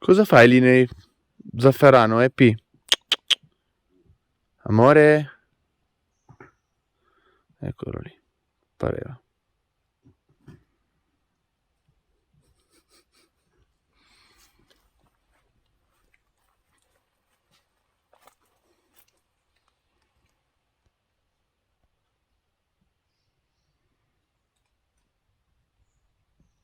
Cosa fai lì nel zafferano, Epi? Amore? Eccolo lì, pareva.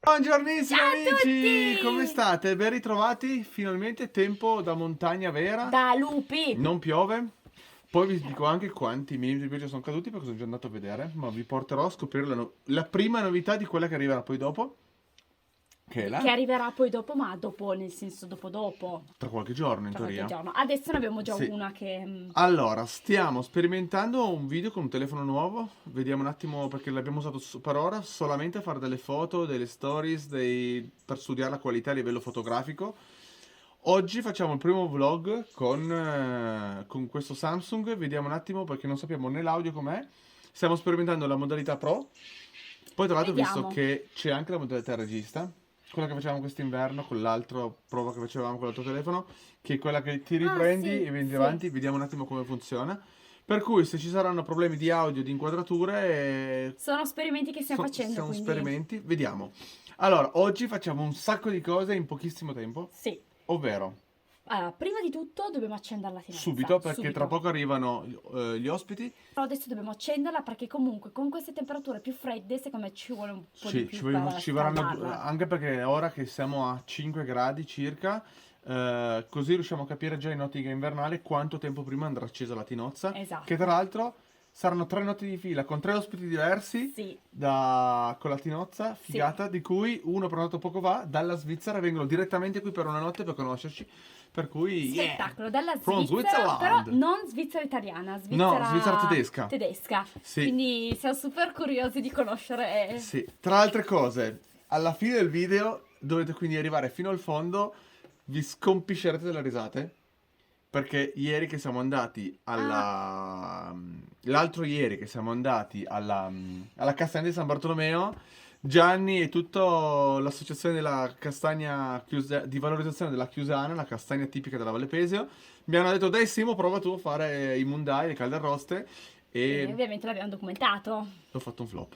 Buongiornissimi Ciao a amici, come tutti! state? Ben ritrovati? Finalmente tempo da montagna vera, Da lupi! non piove. Poi vi dico anche quanti millimetri di pioggia sono caduti perché sono già andato a vedere, ma vi porterò a scoprire la prima novità di quella che arriverà poi dopo, che è Che là, arriverà poi dopo, ma dopo, nel senso dopo, tra qualche giorno in tra qualche teoria. giorno. Adesso ne abbiamo già Sì. una che... Allora, stiamo sperimentando un video con un telefono nuovo. Vediamo un attimo perché l'abbiamo usato per ora solamente a fare delle foto, delle stories, per studiare la qualità a livello fotografico. Oggi facciamo il primo vlog con questo Samsung. Vediamo un attimo perché non sappiamo né l'audio com'è. Stiamo sperimentando la modalità Pro. Poi tra l'altro ho visto Vediamo. che c'è anche la modalità regista, quella che facevamo quest'inverno con l'altro prova che facevamo con l'altro telefono, che è quella che ti Ah, riprendi sì, e vendi sì. avanti, vediamo un attimo come funziona. Per cui se ci saranno problemi di audio, di inquadrature, Sono esperimenti che stiamo facendo, sono quindi... esperimenti, vediamo. Allora, oggi facciamo un sacco di cose in pochissimo tempo, Sì. ovvero Allora, prima di tutto dobbiamo accendere la tinozza, subito, perché tra subito. poco arrivano gli ospiti. Però adesso dobbiamo accenderla perché comunque con queste temperature più fredde, secondo me ci vuole un po' di Sì, più per ci vorranno scaldarla. anche perché ora che siamo a 5 gradi circa, così riusciamo a capire già in ottica invernale quanto tempo prima andrà accesa la tinozza, che tra Esatto. l'altro saranno 3 notti di fila con 3 ospiti diversi Sì, con la tinozza, sì. figata, di cui uno prenotato poco fa dalla Svizzera, vengono direttamente qui per una notte per conoscerci, per cui yeah, Spettacolo dalla from Svizzera, però Switzerland! non Svizzera italiana, No, Svizzera Svizzera tedesca. tedesca. Sì. Quindi siamo super curiosi di conoscere. Sì, tra altre cose, alla fine del video dovete quindi arrivare fino al fondo, vi scompiscerete dalle risate, perché ieri che siamo andati Ah, l'altro ieri che siamo andati alla Castagna di San Bartolomeo, Gianni e tutta l'associazione della castagna di valorizzazione della Chiusana, la castagna tipica della Valle Pesio, mi hanno detto dai Simo, prova tu a fare i mundai, le calde arroste, e e ovviamente l'abbiamo documentato. ho fatto un flop.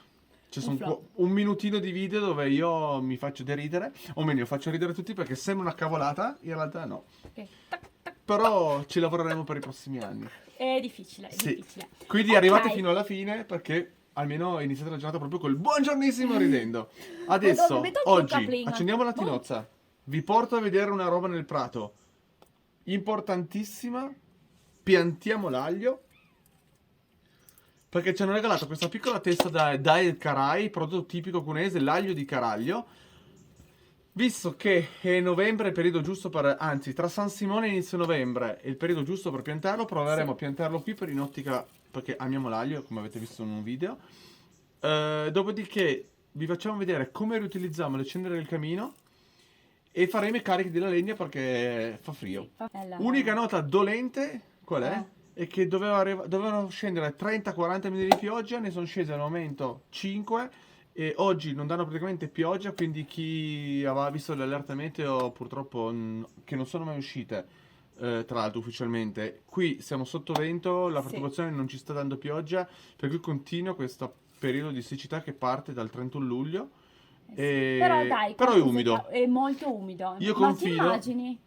Ci Un sono flop. un minutino di video dove io mi faccio deridere, o meglio, faccio ridere tutti perché sembra una cavolata, in realtà no. Ok, tac, tac, tac. Però ci lavoreremo per i prossimi anni. È difficile, è Sì. difficile. Quindi arrivate Ok, fino alla fine perché almeno iniziate la giornata proprio col buongiornissimo ridendo. Madonna, mi Adesso, tolto il oggi, caplin. accendiamo la Boh. tinozza. Vi porto a vedere una roba nel prato. Importantissima. Piantiamo l'aglio. Perché ci hanno regalato questa piccola testa da Dai Carai, prodotto tipico cunese, l'aglio di Caraglio. Visto che è novembre, il periodo giusto per... Anzi, tra San Simone e inizio novembre è il periodo giusto per piantarlo, proveremo Sì, a piantarlo qui per in ottica, perché amiamo l'aglio, come avete visto in un video. Dopodiché vi facciamo vedere come riutilizziamo le ceneri del camino e faremo i carichi della legna perché fa frio. sì, fa bella. Unica nota dolente, qual è? Eh. È che dovevano scendere 30-40 mm di pioggia, ne sono scese al momento 5 e oggi non danno praticamente pioggia, quindi chi aveva visto le allerte meteo purtroppo che non sono mai uscite, tra l'altro ufficialmente, qui siamo sotto vento, la Sì. preoccupazione non ci sta dando pioggia, per cui continua questo periodo di siccità che parte dal 31 luglio, Sì. Però dai, però è qualcosetta umido. è molto umido. Io Ma ti confido. immagini?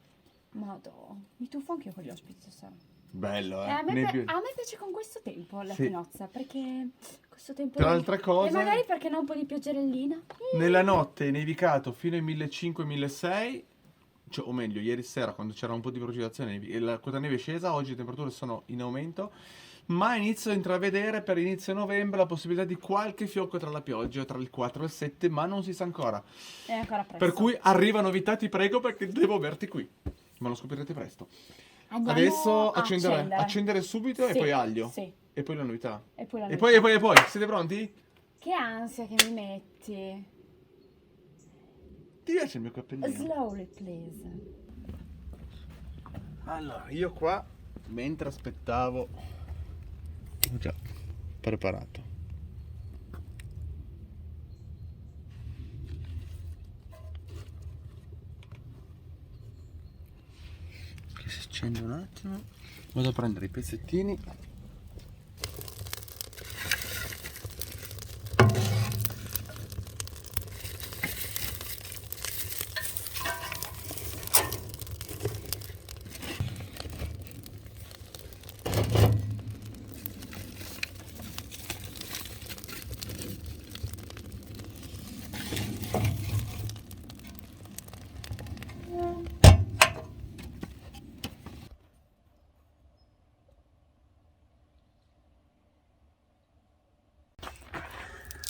Madò, mi tuffo anche io con gli ospiti stasera. Bello, A me, Nebbio. a me piace con questo tempo la Sì. finozza, perché questo tempo Tra di... altre E magari cose, perché non un po' di pioggerellina? nella notte è nevicato fino ai 1500-1600, cioè, o meglio, ieri sera quando c'era un po' di precipitazione e la quota neve è scesa, oggi le temperature sono in aumento, ma inizio a intravedere per inizio novembre la possibilità di qualche fiocco tra la pioggia, tra il 4 e il 7, ma non si sa ancora. È ancora Per presto. cui arriva novità, ti prego, perché devo averti qui. Ma lo scoprirete presto. Andiamo Adesso a accendere. accendere subito e poi Sì, aglio. sì. E poi la novità. E poi la E poi, e novità. poi, e poi. Siete pronti? Che ansia che mi metti. Ti piace il mio cappellino? Slowly, please. Allora, io qua, mentre aspettavo, ho già preparato. scendo un attimo, vado a prendere i pezzettini.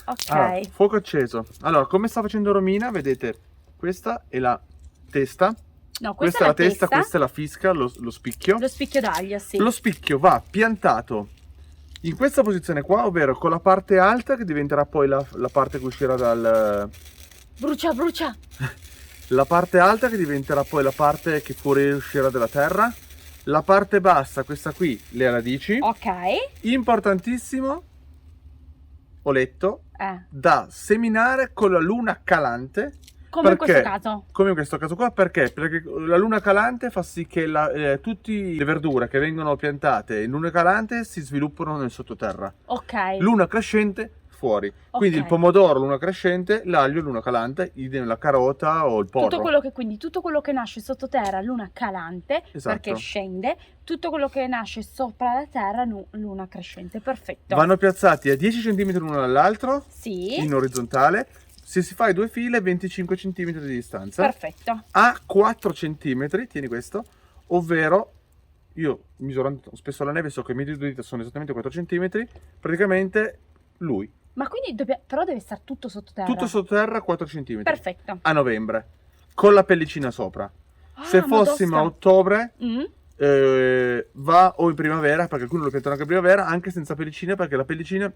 Ok. Allora, fuoco acceso. Allora, come sta facendo Romina, vedete, questa è la testa, No, questa questa è è la testa, testa. questa è la fisca, lo spicchio. Lo spicchio d'aglio, sì. Lo spicchio va piantato in questa posizione qua, ovvero con la parte alta che diventerà poi la parte che uscirà dal... Brucia, brucia. La parte alta che diventerà poi la parte che fuoriuscirà dalla terra. La parte bassa, questa qui, le radici. Ok. Importantissimo, ho letto, Eh. da seminare con la luna calante. Come in questo Perché? caso. Come in questo caso qua, perché? Perché la luna calante fa sì che tutte le verdure che vengono piantate in luna calante si sviluppano nel sottoterra. Ok. Luna crescente fuori. Quindi il Ok. pomodoro luna crescente, l'aglio luna calante, idem la carota o il porro. Tutto quello che nasce sottoterra, luna calante, Esatto. perché scende, tutto quello che nasce sopra la terra, luna crescente, perfetto. Vanno piazzati a 10 cm l'uno dall'altro, Sì, in orizzontale. Se si fa i due file, 25 cm di distanza. perfetto. A 4 cm, tieni questo, ovvero, io misurando spesso la neve so che i miei due dita sono esattamente 4 cm, praticamente lui. Ma quindi però deve stare tutto sottoterra. Tutto sottoterra 4 cm. Perfetto. A novembre, con la pellicina sopra. Ah, Se fossimo a madosca. ottobre, Mm. va o in primavera, perché alcuni lo piantano anche in primavera, anche senza pellicina, perché la pellicina,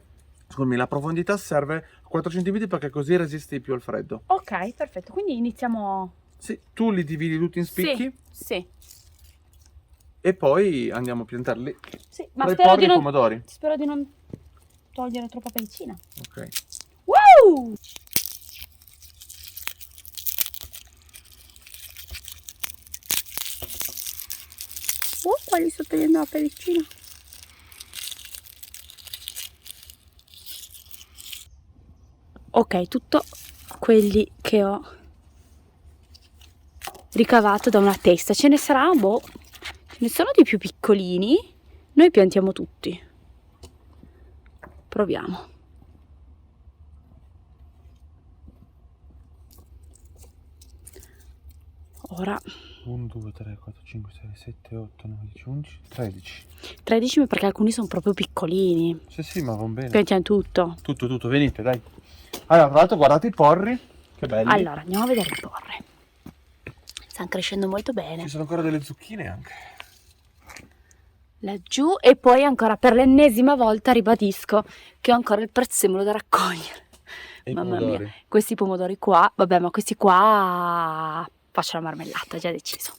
secondo me, la profondità serve 4 cm perché così resiste di più al freddo. Ok, perfetto. Quindi iniziamo. Sì, tu li dividi tutti in spicchi Sì, e poi andiamo a piantarli sì. Ma tra i spero porri di e i non, pomodori. spero di non togliere troppa pellicina. Ok. Wow! Qua gli sto togliendo la pellicina. Ok, tutto quelli che ho ricavato da una testa. Ce ne sarà, boh, ce ne sono di più piccolini. Noi piantiamo tutti. Proviamo. Ora 1, 2, 3, 4, 5, 6, 7, 8, 9, 10, 11, 13. 13 perché alcuni sono proprio piccolini. Sì, ma va bene. Piantiamo tutto. Tutto, venite, dai. Allora, tra l'altro guardate i porri, che belli. Allora, andiamo a vedere i porri. Stanno crescendo molto bene. Ci sono ancora delle zucchine anche. Laggiù, e poi ancora per l'ennesima volta ribadisco che ho ancora il prezzemolo da raccogliere. E i Mamma pomodori. mia, questi pomodori qua, vabbè, ma questi qua faccio la marmellata, già deciso.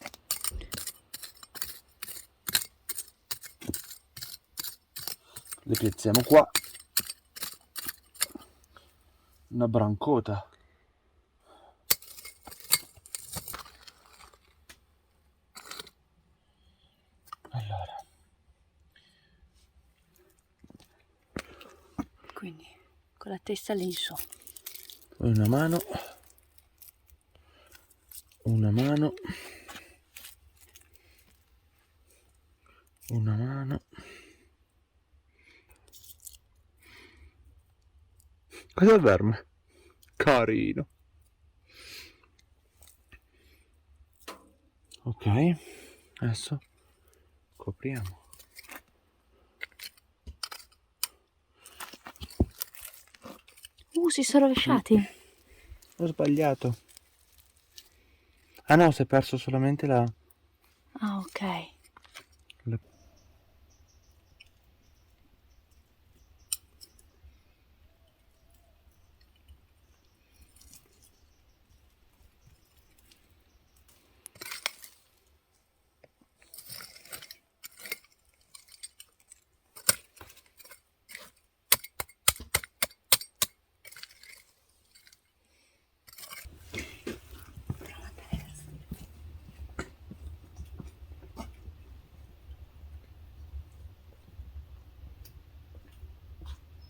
Le piazziamo qua. Una brancota. Allora. Quindi con la testa lì in su. Una mano. Una mano. Una mano. Cosa il verme? Carino. Ok, adesso copriamo. Si sono rovesciati. Ho sbagliato. Ah no, si è perso solamente la... Ah, ok.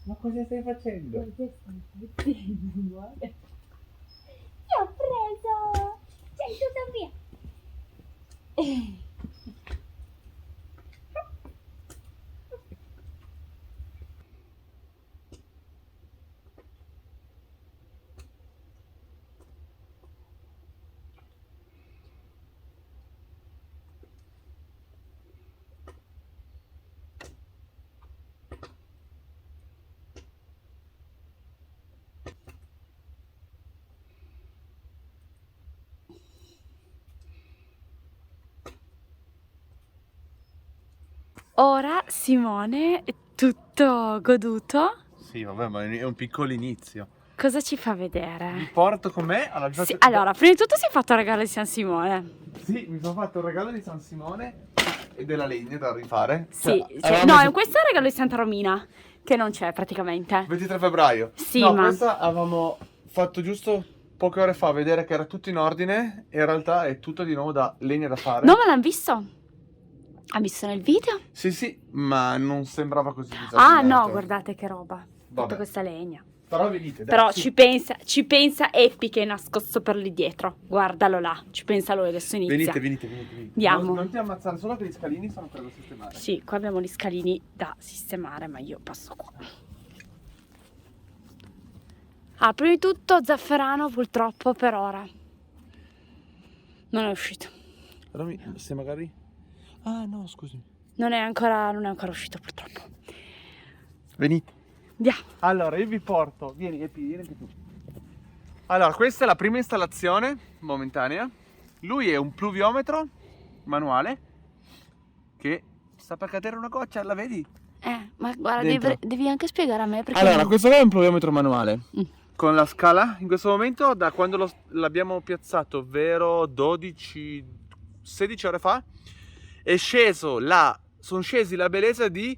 Ma cosa stai facendo? Ti ho preso! Sei tutta mia! Ora Simone, tutto goduto, Sì, vabbè, ma è un piccolo inizio. cosa ci fa Vi vedere? porto con me alla Sì, allora, prima di tutto si è fatto il regalo di San Simone. Sì, mi sono fatto un regalo di San Simone e della legna da rifare. Sì, questo è il regalo di Santa Romina, che non c'è praticamente. 23 febbraio. Sì, no, ma- questa avevamo fatto giusto poche ore fa vedere che era tutto in ordine e in realtà è tutto di nuovo da legna da fare. No, ma l'hanno visto? Ha visto nel video? Sì, sì, ma non sembrava così Ah, disordinato. no, guardate che roba. Tutta Vabbè. questa legna. Però venite, dai. Però su. ci pensa Epi che è nascosto per lì dietro. Guardalo là, ci pensa lui, adesso inizia. Venite. Andiamo. Non ti ammazzare, solo che gli scalini sono per da sistemare. Sì, qua abbiamo gli scalini da sistemare, ma io passo qua. Ah, prima di tutto Zafferano purtroppo per ora non è uscito. Però se magari... Ah, no, scusi. Non è ancora uscito purtroppo. Venite. Andiamo. Allora, io vi porto... Vieni, Epi, vieni anche tu. Allora, questa è la prima installazione momentanea. Lui è un pluviometro manuale che sta per cadere una goccia, la vedi? Ma guarda, Dentro. devi anche spiegare a me perché... Allora, questo qua è un pluviometro manuale. Mm. Con la scala, in questo momento, da quando l'abbiamo piazzato, ovvero 16 ore fa, sono scesi la bellezza di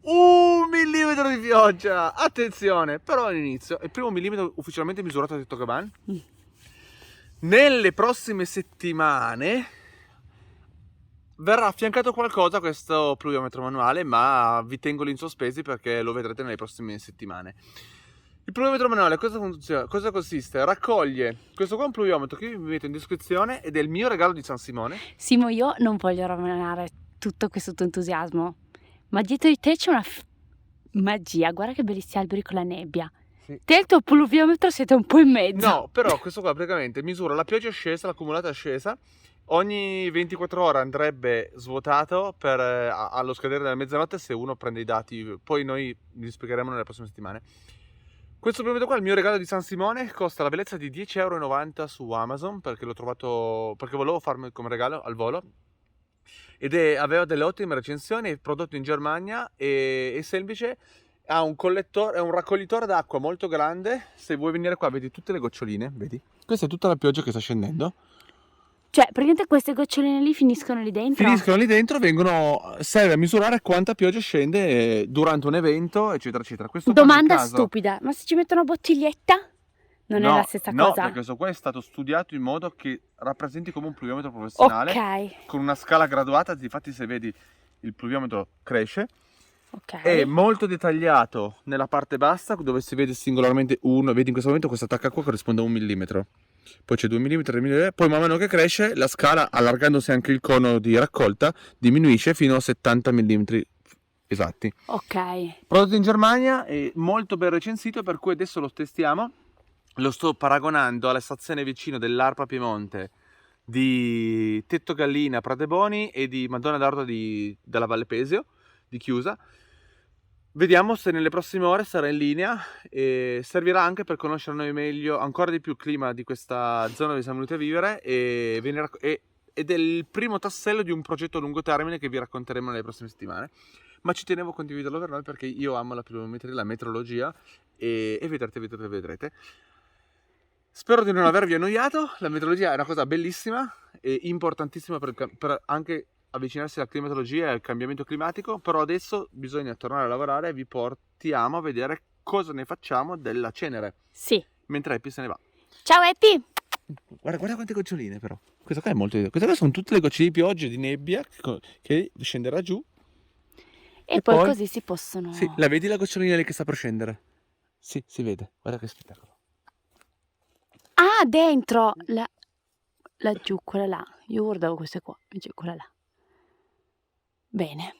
1 millimetro di pioggia. Attenzione, però all'inizio, il primo millimetro ufficialmente misurato a Tetto Gaban. Mm. Nelle prossime settimane verrà affiancato qualcosa a questo pluviometro manuale, ma vi tengo lì in sospesi perché lo vedrete nelle prossime settimane. Il pluviometro manuale cosa consiste? Raccoglie questo qua è un pluviometro che vi metto in descrizione ed è il mio regalo di San Simone. Simo, io non voglio rovinare tutto questo tuo entusiasmo, ma dietro di te c'è una magia. Guarda che bellissimi alberi con la nebbia. Sì. Te e il tuo pluviometro siete un po' in mezzo. No, però questo qua praticamente misura la pioggia scesa, l'accumulata scesa. Ogni 24 ore andrebbe svuotato allo scadere della mezzanotte se uno prende i dati. Poi noi li spiegheremo nelle prossime settimane. Questo pluviometro qua, il mio regalo di San Simone, costa la bellezza di 10,90 € su Amazon perché l'ho trovato, perché volevo farmi come regalo al volo. Ed aveva delle ottime recensioni, è prodotto in Germania, è semplice, ha un collettore, è un raccoglitore d'acqua molto grande. Se vuoi venire qua vedi tutte le goccioline, vedi? Questa è tutta la pioggia che sta scendendo. Cioè, praticamente queste goccioline lì finiscono lì dentro? Finiscono lì dentro, serve a misurare quanta pioggia scende durante un evento, eccetera, eccetera. Questo qua Domanda nel caso- stupida, ma se ci metto una bottiglietta? Non è No, la stessa no, cosa? perché questo qua è stato studiato in modo che rappresenti come un pluviometro professionale. Ok, Con una scala graduata, infatti se vedi il pluviometro cresce. ok. È molto dettagliato nella parte bassa dove si vede singolarmente uno. Vedi in questo momento questa tacca qua corrisponde a 1 millimetro. Poi c'è 2 mm, 3 mm. Poi man mano che cresce la scala, allargandosi anche il cono di raccolta, diminuisce fino a 70 mm esatti. Ok. Prodotto in Germania, è molto ben recensito, per cui adesso lo testiamo. Lo sto paragonando alla stazione vicino dell'Arpa Piemonte di Tetto Gallina Prateboni e di Madonna d'Ardo della Valle Pesio di Chiusa. Vediamo se nelle prossime ore sarà in linea e servirà anche per conoscere noi meglio ancora di più il clima di questa zona dove siamo venuti a vivere ed è il primo tassello di un progetto a lungo termine che vi racconteremo nelle prossime settimane. Ma ci tenevo a condividerlo per noi perché io amo la pluviometria, la meteorologia e vedrete. Spero di non avervi annoiato. La meteorologia è una cosa bellissima e importantissima per anche avvicinarsi alla climatologia e al cambiamento climatico, però adesso bisogna tornare a lavorare e vi portiamo a vedere cosa ne facciamo della cenere. Sì. Mentre Epi se ne va. Ciao Epi! Guarda quante goccioline però. Questa qua è molto... Queste qua sono tutte le goccioline di pioggia e di nebbia che scenderà giù. E E poi poi? così si Sì, possono... la vedi la gocciolina lì che sta per scendere? Sì, si vede. Guarda che spettacolo. Ah, dentro! Laggiù, quella là. Io guardavo queste qua, invece quella là. Bene.